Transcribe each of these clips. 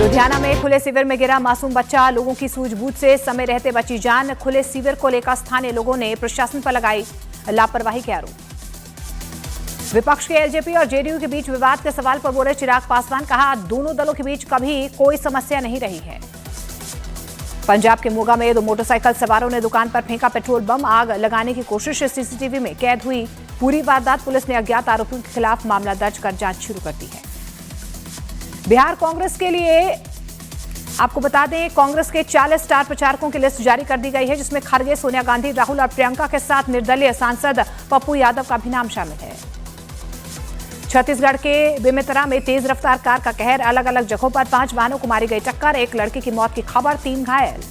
लुधियाना में खुले सीवर में गिरा मासूम बच्चा, लोगों की सूझबूझ से समय रहते बची जान। खुले सीवर को लेकर स्थानीय लोगों ने प्रशासन पर लगाई लापरवाही के आरोप। विपक्ष के एलजेपी और जेडीयू के बीच विवाद के सवाल पर बोले चिराग पासवान, कहा दोनों दलों के बीच कभी कोई समस्या नहीं रही है। पंजाब के मोगा में 2 मोटरसाइकिल सवारों ने दुकान पर फेंका पेट्रोल बम, आग लगाने की कोशिश सीसीटीवी में कैद हुई। पूरी वारदात पुलिस ने अज्ञात आरोपियों के खिलाफ मामला दर्ज कर जांच शुरू कर दी है। बिहार कांग्रेस के लिए आपको बता दें, कांग्रेस के 40 स्टार प्रचारकों की लिस्ट जारी कर दी गई है, जिसमें खड़गे, सोनिया गांधी, राहुल और प्रियंका के साथ निर्दलीय सांसद पप्पू यादव का भी नाम शामिल है। छत्तीसगढ़ के बेमेतरा में तेज रफ्तार कार का कहर, अलग अलग जगहों पर 5 वाहनों को मारी गई टक्कर, 1 लड़के की मौत की खबर, 3 घायल।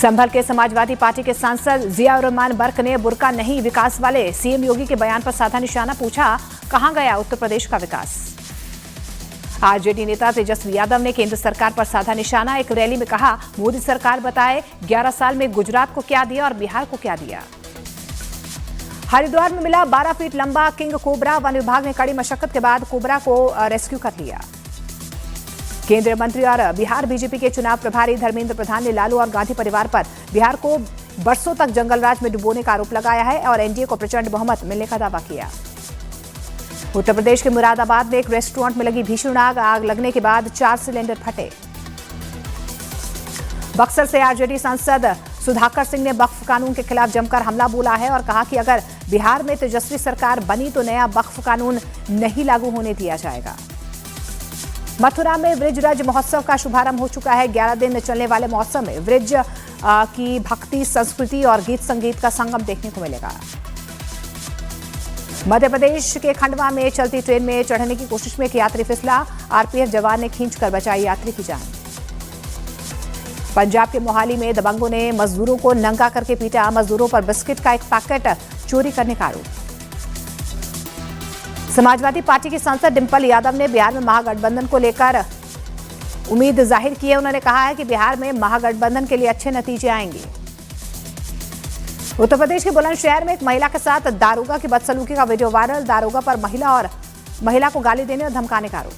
संभल के समाजवादी पार्टी के सांसद जियाउर रहमान बर्क ने बुर्का नहीं विकास वाले सीएम योगी के बयान पर साधा निशाना, पूछा कहां गया उत्तर प्रदेश का विकास। आरजेडी नेता तेजस्वी यादव ने केंद्र सरकार पर साधा निशाना, एक रैली में कहा मोदी सरकार बताए 11 साल में गुजरात को क्या दिया और बिहार को क्या दिया। हरिद्वार में मिला 12 फीट लंबा किंग कोबरा, वन विभाग ने कड़ी मशक्कत के बाद कोबरा को रेस्क्यू कर लिया। केंद्रीय मंत्री और बिहार बीजेपी के चुनाव प्रभारी धर्मेंद्र प्रधान ने लालू और गांधी परिवार पर बिहार को बरसों तक जंगलराज में डुबोने का आरोप लगाया है और एनडीए को प्रचंड बहुमत मिलने का दावा किया। उत्तर प्रदेश के मुरादाबाद में एक रेस्टोरेंट में लगी भीषण आग लगने के बाद 4 सिलेंडर फटे। बक्सर से आरजेडी सांसद सुधाकर सिंह ने वक्फ कानून के खिलाफ जमकर हमला बोला है और कहा कि अगर बिहार में तेजस्वी सरकार बनी तो नया वक्फ कानून नहीं लागू होने दिया जाएगा। मथुरा में वृजरज महोत्सव का शुभारंभ हो चुका है। 11 दिन चलने वाले महोत्सव में वृज की भक्ति, संस्कृति और गीत संगीत का संगम देखने को मिलेगा। मध्य प्रदेश के खंडवा में चलती ट्रेन में चढ़ने की कोशिश में एक यात्री फिसला, आरपीएफ जवान ने खींचकर बचाई यात्री की जान। पंजाब के मोहाली में दबंगों ने मजदूरों को नंगा करके पीटा, मजदूरों पर बिस्किट का एक पैकेट चोरी करने का आरोप। समाजवादी पार्टी की सांसद डिंपल यादव ने बिहार में महागठबंधन को लेकर उम्मीद जाहिर की है। उन्होंने कहा है कि बिहार में महागठबंधन के लिए अच्छे नतीजे आएंगे। उत्तर प्रदेश के बुलंदशहर में एक महिला के साथ दारोगा की बदसलूकी का वीडियो वायरल, दारोगा पर महिला को गाली देने और धमकाने का आरोप।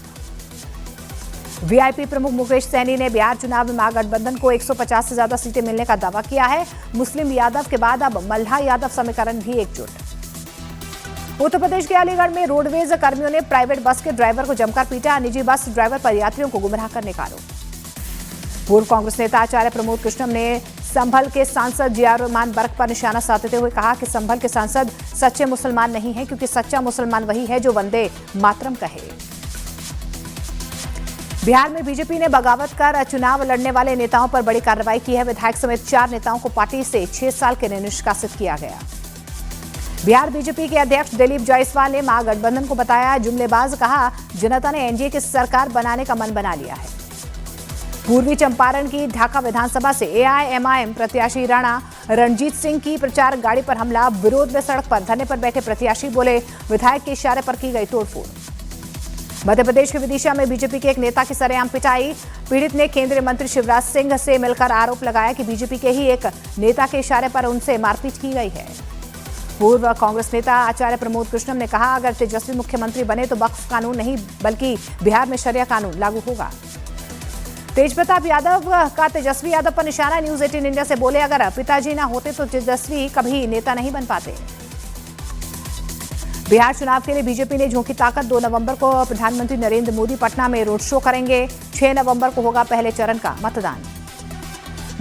वीआईपी प्रमुख मुकेश सहनी ने बिहार चुनाव में महागठबंधन को 150 से ज्यादा सीटें मिलने का दावा किया है। मुस्लिम यादव के बाद अब मल्हा यादव समीकरण भी एकजुट। उत्तर प्रदेश के अलीगढ़ में रोडवेज कर्मियों ने प्राइवेट बस के ड्राइवर को जमकर पीटा, निजी बस ड्राइवर पर यात्रियों को गुमराह करने का आरोप। पूर्व कांग्रेस नेता आचार्य प्रमोद कृष्णम ने संभल के सांसद जियाउर रहमान बर्क पर निशाना साधते हुए कहा कि संभल के सांसद सच्चे मुसलमान नहीं है, क्योंकि सच्चा मुसलमान वही है जो वंदे मातरम कहे। बिहार में बीजेपी ने बगावत कर चुनाव लड़ने वाले नेताओं पर बड़ी कार्रवाई की है। विधायक समेत 4 नेताओं को पार्टी से 6 साल के लिए निष्कासित किया गया। बिहार बीजेपी के अध्यक्ष दिलीप जायसवाल ने महागठबंधन को बताया जुमलेबाज, कहा जनता ने एनडीए की सरकार बनाने का मन बना लिया है। पूर्वी चंपारण की ढाका विधानसभा से एआईएमआईएम प्रत्याशी राणा रणजीत सिंह की प्रचार गाड़ी पर हमला, विरोध में सड़क पर धरने पर बैठे प्रत्याशी बोले विधायक के इशारे पर की गई तोड़फोड़। मध्य प्रदेश के विदिशा में बीजेपी के एक नेता की सरेआम पिटाई, पीड़ित ने केंद्रीय मंत्री शिवराज सिंह से मिलकर आरोप लगाया कि बीजेपी के ही एक नेता के इशारे पर उनसे मारपीट की गई है। पूर्व कांग्रेस नेता आचार्य प्रमोद कृष्णम ने कहा अगर तेजस्वी मुख्यमंत्री बने तो वक्फ कानून नहीं बल्कि बिहार में शरिया कानून लागू होगा। तेजप्रताप यादव का तेजस्वी यादव पर निशाना, न्यूज 18 इंडिया से बोले अगर पिताजी ना होते तो तेजस्वी कभी नेता नहीं बन पाते। बिहार चुनाव के लिए बीजेपी ने झोंकी ताकत, 2 नवंबर को प्रधानमंत्री नरेंद्र मोदी पटना में रोड शो करेंगे, 6 नवंबर को होगा पहले चरण का मतदान।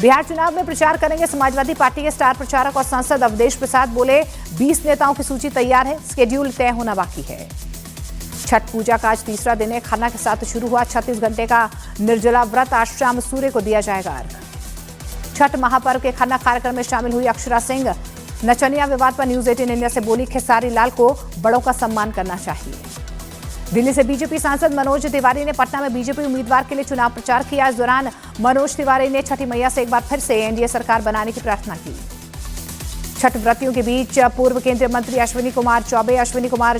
बिहार चुनाव में प्रचार करेंगे समाजवादी पार्टी के स्टार प्रचारक और सांसद अवधेश प्रसाद, बोले 20 नेताओं की सूची तैयार है, शेड्यूल तय होना बाकी है। छठ पूजा का आज तीसरा दिन है, खरना के साथ शुरू हुआ 36 घंटे का निर्जला व्रत, आज शाम सूर्य को दिया जाएगा अर्घ। छठ महापर्व के खरना कार्यक्रम में शामिल हुई अक्षरा सिंह, नचनिया विवाद पर न्यूज 18 इंडिया से बोली खेसारी लाल को बड़ों का सम्मान करना चाहिए। दिल्ली से बीजेपी सांसद मनोज तिवारी ने पटना में बीजेपी उम्मीदवार के लिए चुनाव प्रचार किया। इस दौरान मनोज तिवारी ने छठी मैया से एक बार फिर से एनडीए सरकार बनाने की प्रार्थना की। छठ व्रतियों के बीच पूर्व केंद्रीय मंत्री अश्विनी कुमार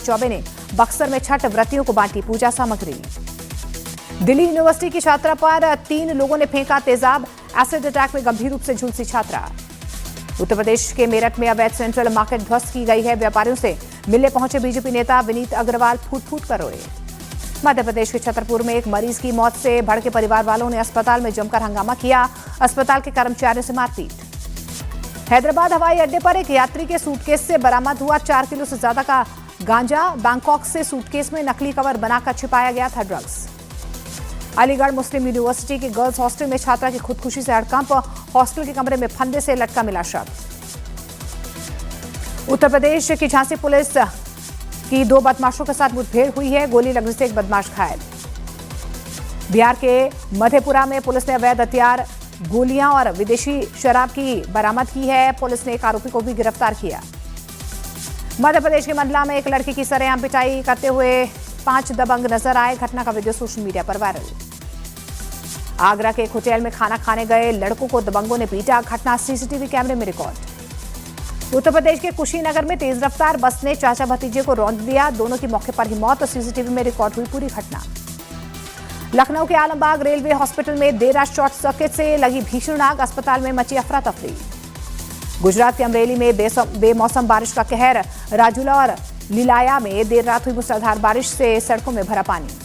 चौबे ने बक्सर में छठ व्रतियों को बांटी पूजा सामग्री। दिल्ली यूनिवर्सिटी की छात्रा पर 3 लोगों ने फेंका तेजाब, एसिड अटैक में गंभीर रूप से झुलसी छात्रा। उत्तर प्रदेश के मेरठ में अवैध सेंट्रल मार्केट ध्वस्त की गई है। व्यापारियों से मिलने पहुंचे बीजेपी नेता विनीत अग्रवाल फूट फूट कर रोए। मध्य प्रदेश के छतरपुर में एक मरीज की मौत से भड़के परिवार वालों ने अस्पताल में जमकर हंगामा किया। अस्पताल के कर्मचारियों से मारपीट। हैदराबाद हवाई अड्डे पर एक यात्री के सूटकेस से बरामद हुआ 4 किलो से ज्यादा का गांजा। बैंकॉक से सूटकेस में नकली कवर बनाकर छिपाया गया था ड्रग्स। अलीगढ़ मुस्लिम यूनिवर्सिटी के गर्ल्स हॉस्टल में छात्रा की खुदकुशी से हड़कंप। हॉस्टल के कमरे में फंदे से लटका मिला शव। उत्तर प्रदेश की झांसी पुलिस की 2 बदमाशों के साथ मुठभेड़ हुई है। गोली लगने से एक बदमाश घायल। बिहार के मधेपुरा में पुलिस ने अवैध हथियार, गोलियां और विदेशी शराब की बरामद की है। पुलिस ने एक आरोपी को भी गिरफ्तार किया। मध्य प्रदेश के मंडला में एक लड़की की सरेआम पिटाई करते हुए 5 दबंग नजर आए। घटना का वीडियो सोशल मीडिया पर वायरल। आगरा के एक होटल में खाना खाने गए लड़कों को दबंगों ने पीटा। घटना सीसीटीवी कैमरे में रिकॉर्ड। उत्तर प्रदेश के कुशीनगर में तेज रफ्तार बस ने चाचा भतीजे को रौंद दिया। दोनों की मौके पर ही मौत। सीसीटीवी में रिकॉर्ड हुई पूरी घटना। लखनऊ के आलमबाग रेलवे हॉस्पिटल में देर रात शॉर्ट सर्किट से लगी भीषण आग। अस्पताल में मची अफरा तफरी। गुजरात के अमरेली में बेमौसम बारिश का कहर। राजूला और लीलाया में देर रात हुई मूसलाधार बारिश से सड़कों में भरा पानी।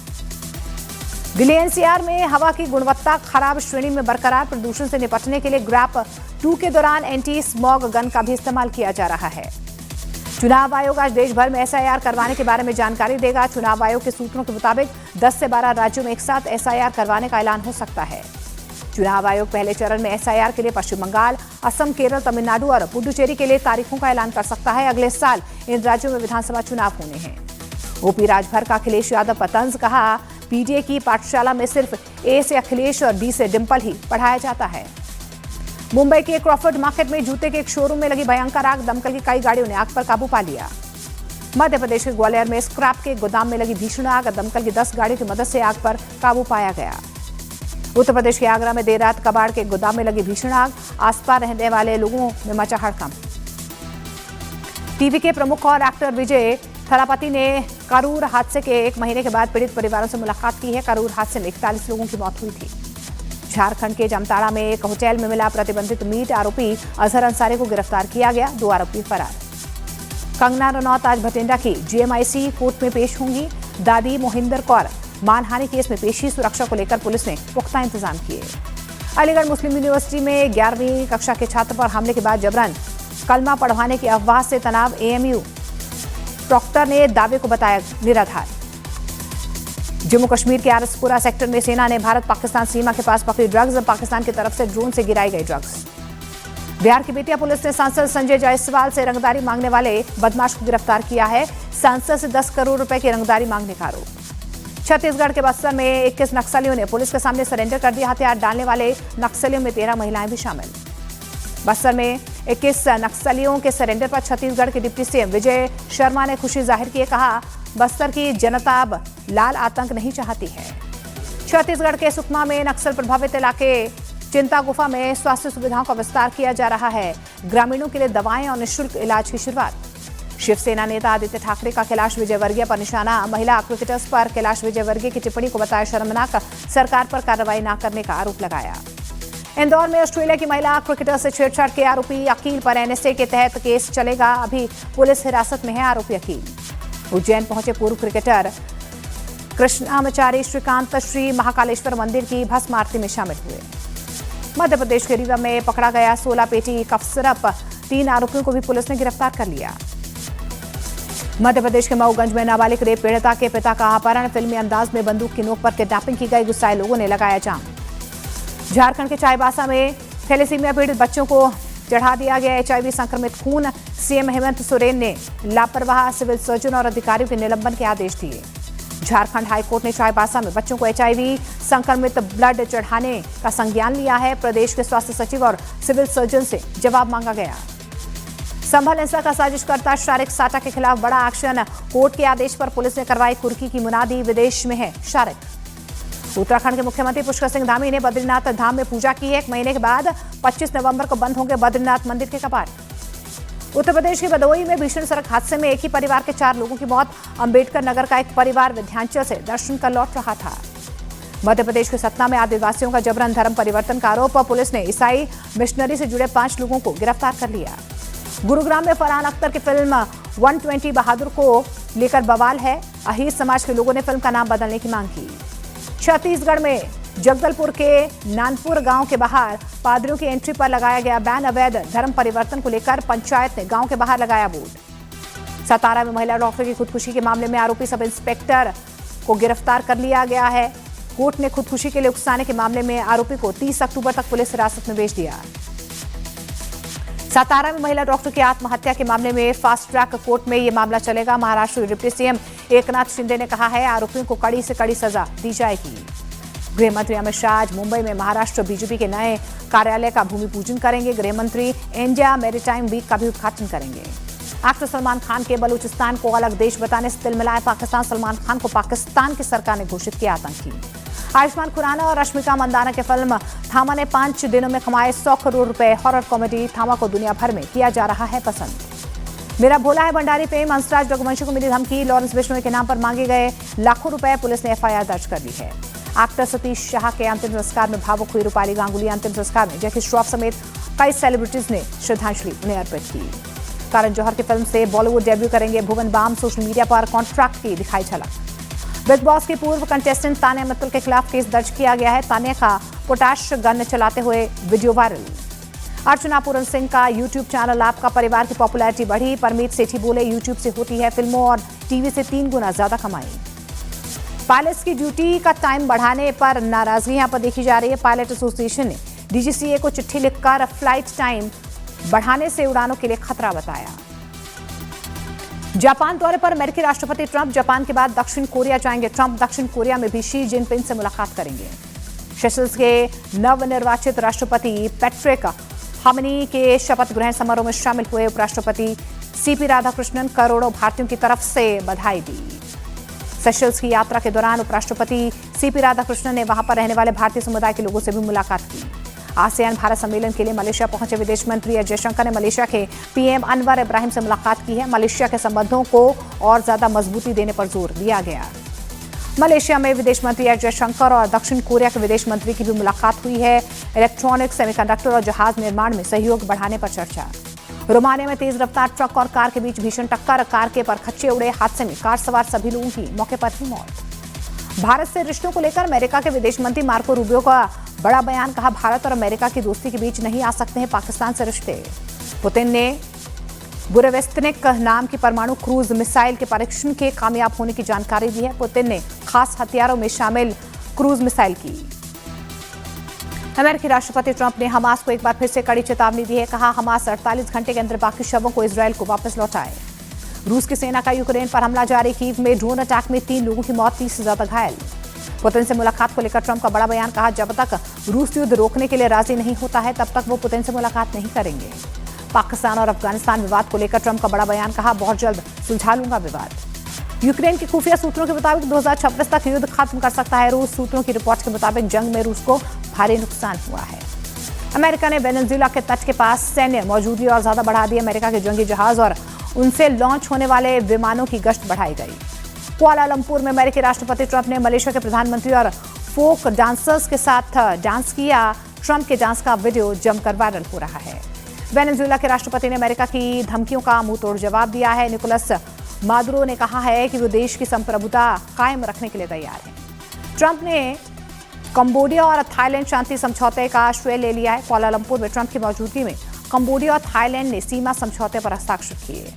दिल्ली एनसीआर में हवा की गुणवत्ता खराब श्रेणी में बरकरार। प्रदूषण से निपटने के लिए ग्रैप 2 के दौरान एंटी स्मॉग गन का भी इस्तेमाल किया जा रहा है। चुनाव आयोग आज देश भर में एसआईआर करवाने के बारे में जानकारी देगा। चुनाव आयोग के सूत्रों के मुताबिक 10 से 12 राज्यों में एक साथ एसआईआर करवाने का ऐलान हो सकता है। चुनाव आयोग पहले चरण में एसआईआर के लिए पश्चिम बंगाल, असम, केरल, तमिलनाडु और पुडुचेरी के लिए तारीखों का ऐलान कर सकता है। अगले साल इन राज्यों में विधानसभा चुनाव होने हैं। ओपी राजभर का अखिलेश यादव पर तंज। कहा, पीडीए की पाठशाला में सिर्फ ए से अखिलेश और डी से डिंपल ही पढ़ाया जाता है। मुंबई के क्रॉफर्ड मार्केट में जूते के एक शोरूम में लगी भयंकर आग। दमकल की कई गाड़ियों ने आग पर काबू पा लिया। मध्य प्रदेश के ग्वालियर में स्क्रैप के गोदाम में लगी भीषण आग। दमकल की 10 गाड़ियों की मदद से आग पर काबू पाया गया। उत्तर प्रदेश के आगरा में देर रात कबाड़ के गोदाम में लगी भीषण आग। आसपास रहने वाले लोगों में मचा हड़कंप। टीवी के प्रमुख और एक्टर विजय थलापति ने करूर हादसे के 1 महीने के बाद पीड़ित परिवारों से मुलाकात की है। करूर हादसे में 41 लोगों की मौत हुई थी। झारखंड के जामताड़ा में एक होटल में मिला प्रतिबंधित मीट। आरोपी अजहर अंसारी को गिरफ्तार किया गया। 2 आरोपी फरार। कंगना रनौत आज भटिंडा की जीएमआईसी कोर्ट में पेश होंगी। दादी मोहिंदर कौर मानहानि केस में पेशी। सुरक्षा को लेकर पुलिस ने पुख्ता इंतजाम किए। अलीगढ़ मुस्लिम यूनिवर्सिटी में 11वीं कक्षा के छात्र पर हमले के बाद जबरन कलमा पढ़वाने की अफवाह से तनाव। एएमयू प्रॉक्टर ने दावे को बताया निराधार। जम्मू कश्मीर के आरसपुरा सेक्टर में सेना ने भारत पाकिस्तान सीमा के पास पकड़ी ड्रग्स। पाकिस्तान की तरफ से ड्रोन से गिराई गई ड्रग्स। बिहार की बेतिया पुलिस ने सांसद संजय जायसवाल से रंगदारी मांगने वाले बदमाश को गिरफ्तार किया है। सांसद से 10 करोड़ रुपए की रंगदारी मांगने का आरोप। छत्तीसगढ़ के बस्तर में 21 नक्सलियों ने पुलिस के सामने सरेंडर कर दिया। हथियार डालने वाले नक्सलियों में 13 महिलाएं भी शामिल। बस्तर में 21 नक्सलियों के सरेंडर पर छत्तीसगढ़ के डिप्टी सीएम विजय शर्मा ने खुशी जाहिर की। कहा, बस्तर की जनता अब लाल आतंक नहीं चाहती है। छत्तीसगढ़ के सुकमा में नक्सल प्रभावित इलाके चिंता गुफा में स्वास्थ्य सुविधाओं का विस्तार किया जा रहा है। ग्रामीणों के लिए दवाएं और निःशुल्क इलाज की शुरुआत। शिवसेना नेता आदित्य ठाकरे का कैलाश विजयवर्गीय पर निशाना। महिला क्रिकेटर्स पर कैलाश विजयवर्गीय की टिप्पणी को बताया शर्मनाक। सरकार पर कार्रवाई न करने का आरोप लगाया। इंदौर में ऑस्ट्रेलिया की महिला क्रिकेटर से छेड़छाड़ के आरोपी अकील पर एनएसए के तहत केस चलेगा। अभी पुलिस हिरासत में है आरोपी अकील। उज्जैन पहुंचे पूर्व क्रिकेटर कृष्णामचारी श्रीकांत श्री महाकालेश्वर मंदिर की भस्म आरती में शामिल हुए। मध्य प्रदेश के रीवा में पकड़ा गया 16 पेटी कफ सिरप। 3 आरोपियों को भी पुलिस ने गिरफ्तार कर लिया। मध्य प्रदेश के मऊगंज में नाबालिग रेप पीड़िता के पिता का अपहरण। फिल्मी अंदाज में बंदूक की नोक पर किडनैपिंग की गई। गुस्साए लोगों ने लगाया जाम। झारखंड के चाईबासा में थैलेसीमिया पीड़ित बच्चों को चढ़ा दिया गया एचआईवी संक्रमित खून। सीएम हेमंत सोरेन ने लापरवाह सिविल सर्जन और अधिकारियों के निलंबन के आदेश दिए। झारखंड हाईकोर्ट ने चाईबासा में बच्चों को एचआईवी संक्रमित ब्लड चढ़ाने का संज्ञान लिया है। प्रदेश के स्वास्थ्य सचिव और सिविल सर्जन से जवाब मांगा गया। संभल हिंसा का साजिशकर्ता शारिक साटा के खिलाफ बड़ा एक्शन। कोर्ट के आदेश पर पुलिस ने करवाई कुर्की की मुनादी। विदेश में है शारिक। उत्तराखंड के मुख्यमंत्री पुष्कर सिंह धामी ने बद्रीनाथ धाम में पूजा की है। 1 महीने के बाद 25 नवंबर को बंद होंगे बद्रीनाथ मंदिर के कपाट। उत्तर प्रदेश के भदोही में भीषण सड़क हादसे में एक ही परिवार के 4 लोगों की मौत। अंबेडकर नगर का एक परिवार विंध्याचल से दर्शन कर लौट रहा था। मध्य प्रदेश के सतना में आदिवासियों का जबरन धर्म परिवर्तन का आरोप। पुलिस ने ईसाई मिशनरी से जुड़े 5 लोगों को गिरफ्तार कर लिया। गुरुग्राम में फरहान अख्तर की फिल्म 120 बहादुर को लेकर बवाल है। अहीर समाज के लोगों ने फिल्म का नाम बदलने की मांग की। छत्तीसगढ़ में जगदलपुर के नानपुर गांव के बाहर पादरियों की एंट्री पर लगाया गया बैन। अवैध धर्म परिवर्तन को लेकर पंचायत ने गांव के बाहर लगाया बोर्ड। सतारा में महिला डॉक्टर की खुदकुशी के मामले में आरोपी सब इंस्पेक्टर को गिरफ्तार कर लिया गया है। कोर्ट ने खुदकुशी के लिए उकसाने के मामले में आरोपी को 30 अक्टूबर तक पुलिस हिरासत में भेज दिया। सतारा में महिला डॉक्टर की आत्महत्या के मामले में फास्ट ट्रैक कोर्ट में यह मामला चलेगा। महाराष्ट्र के डिप्टी सीएम एकनाथ शिंदे ने कहा है आरोपियों को कड़ी से कड़ी सजा दी जाएगी। गृह मंत्री अमित शाह आज मुंबई में महाराष्ट्र बीजेपी के नए कार्यालय का भूमि पूजन करेंगे। गृह मंत्री इंडिया मैरीटाइम वीक का भी उद्घाटन करेंगे। एक्टर सलमान खान के बलूचिस्तान को अलग देश बताने से तिलमिलाए पाकिस्तान। सलमान खान को पाकिस्तान की सरकार ने घोषित किया आतंकी। आयुष्मान खुराना और रश्मिका मंदाना की फिल्म थामा ने 5 दिनों में कमाए 100 करोड़ रुपए। हॉरर कॉमेडी थामा को दुनिया भर में किया जा रहा है पसंद। मेरा भोला है भंडारी प्रेम हंसराज रघुवंशी को मिली धमकी। लॉरेंस बिश्नोई के नाम पर मांगे गए लाखों रुपए। पुलिस ने एफआईआर दर्ज कर ली है। एक्टर सतीश शाह के अंतिम संस्कार में भावुक हुई रूपाली गांगुली। अंतिम संस्कार में जैकी श्रॉफ समेत कई सेलिब्रिटीज ने श्रद्धांजलि उन्हें अर्पित की। करण जौहर की फिल्म से बॉलीवुड डेब्यू करेंगे भुवन बाम। सोशल मीडिया पर कॉन्ट्रैक्ट की दिखाई झलक। बिग बॉस की पूर्व कंटेस्टेंट तान्या मित्तल के खिलाफ केस दर्ज किया गया है। तान्या का पोटाश गन चलाते हुए वीडियो वायरल। अर्चना पूरन सिंह का यूट्यूब चैनल आपका परिवार की पॉपुलैरिटी बढ़ी। परमीत सेठी बोले यूट्यूब से होती है फिल्मों और टीवी से 3 गुना ज्यादा कमाई। पायलट्स की ड्यूटी का टाइम बढ़ाने पर नाराजगी यहां पर देखी जा रही है। पायलट एसोसिएशन ने डीजीसीए को चिट्ठी लिखकर फ्लाइट टाइम बढ़ाने से उड़ानों के लिए खतरा बताया। जापान दौरे पर अमेरिकी राष्ट्रपति ट्रंप। जापान के बाद दक्षिण कोरिया जाएंगे ट्रंप। दक्षिण कोरिया में भी शी जिनपिंग से मुलाकात करेंगे। सेशल्स के नवनिर्वाचित राष्ट्रपति पैट्रिक हामनी के शपथ ग्रहण समारोह में शामिल हुए उपराष्ट्रपति सीपी राधाकृष्णन। करोड़ों भारतीयों की तरफ से बधाई दी। सेशल्स की यात्रा के दौरान उपराष्ट्रपति सीपी राधाकृष्णन ने वहां पर रहने वाले भारतीय समुदाय के लोगों से भी मुलाकात की। आसियान भारत सम्मेलन के लिए मलेशिया पहुंचे विदेश मंत्री एस जयशंकर ने मलेशिया के पीएम अनवर इब्राहिम से मुलाकात की है। मलेशिया के संबंधों को और ज्यादा मजबूती देने पर जोर दिया गया। मलेशिया में विदेश मंत्री एस जयशंकर और दक्षिण कोरिया के विदेश मंत्री की भी मुलाकात हुई है। इलेक्ट्रॉनिक्स, सेमीकंडक्टर और जहाज निर्माण में सहयोग बढ़ाने पर चर्चा। रोमानिया में तेज रफ्तार ट्रक और कार के बीच भीषण टक्कर। कार के परखच्चे उड़े। हादसे में कार सवार सभी लोगों की मौके पर ही मौत। भारत से रिश्तों को लेकर अमेरिका के विदेश मंत्री मार्को रूबियो का बड़ा बयान। कहा भारत और अमेरिका की दोस्ती के बीच नहीं आ सकते हैं पाकिस्तान से रिश्ते। पुतिन ने बुरेवेस्तनिक नाम की परमाणु क्रूज मिसाइल के परीक्षण के कामयाब होने की जानकारी दी है। पुतिन ने खास हथियारों में शामिल क्रूज मिसाइल की। अमेरिकी राष्ट्रपति ट्रंप ने हमास को एक बार फिर से कड़ी चेतावनी दी है। कहा हमास 48 घंटे के अंदर बाकी शवों को इजरायल को वापस लौटाए। रूस की सेना का यूक्रेन पर हमला जारी। कीव में ड्रोन अटैक में 3 लोगों की मौत, 30 से ज्यादा घायल। पुतिन से मुलाकात को लेकर ट्रंप का बड़ा बयान। कहा जब तक रूस युद्ध रोकने के लिए राजी नहीं होता है तब तक वो पुतिन से मुलाकात नहीं करेंगे। पाकिस्तान और अफगानिस्तान विवाद को लेकर ट्रंप का बड़ा बयान। कहा बहुत जल्द सुलझा लूंगा विवाद। यूक्रेन के खुफिया सूत्रों के मुताबिक 2026 तक युद्ध खत्म कर सकता है रूस। सूत्रों की रिपोर्ट के मुताबिक जंग में रूस को भारी नुकसान हुआ है। अमेरिका ने वेनेजुएला के तट के पास सैन्य मौजूदगी और ज्यादा बढ़ा दी। अमेरिका के जंगी जहाज और उनसे लॉन्च होने वाले विमानों की गश्त बढ़ाई गई। कुआलालंपुर में अमेरिकी राष्ट्रपति ट्रंप ने मलेशिया के प्रधानमंत्री और फोक डांसर्स के साथ डांस किया। ट्रंप के डांस का वीडियो जमकर वायरल हो रहा है। वेनेजुएला के राष्ट्रपति ने अमेरिका की धमकियों का मुंहतोड़ जवाब दिया है। निकोलस मादुरो ने कहा है कि वो देश की संप्रभुता कायम रखने के लिए तैयार है। ट्रंप ने कंबोडिया और थाईलैंड शांति समझौते का श्रेय ले लिया है। कुआलालंपुर में ट्रंप की मौजूदगी में कंबोडिया और थाईलैंड ने सीमा समझौते पर हस्ताक्षर किए।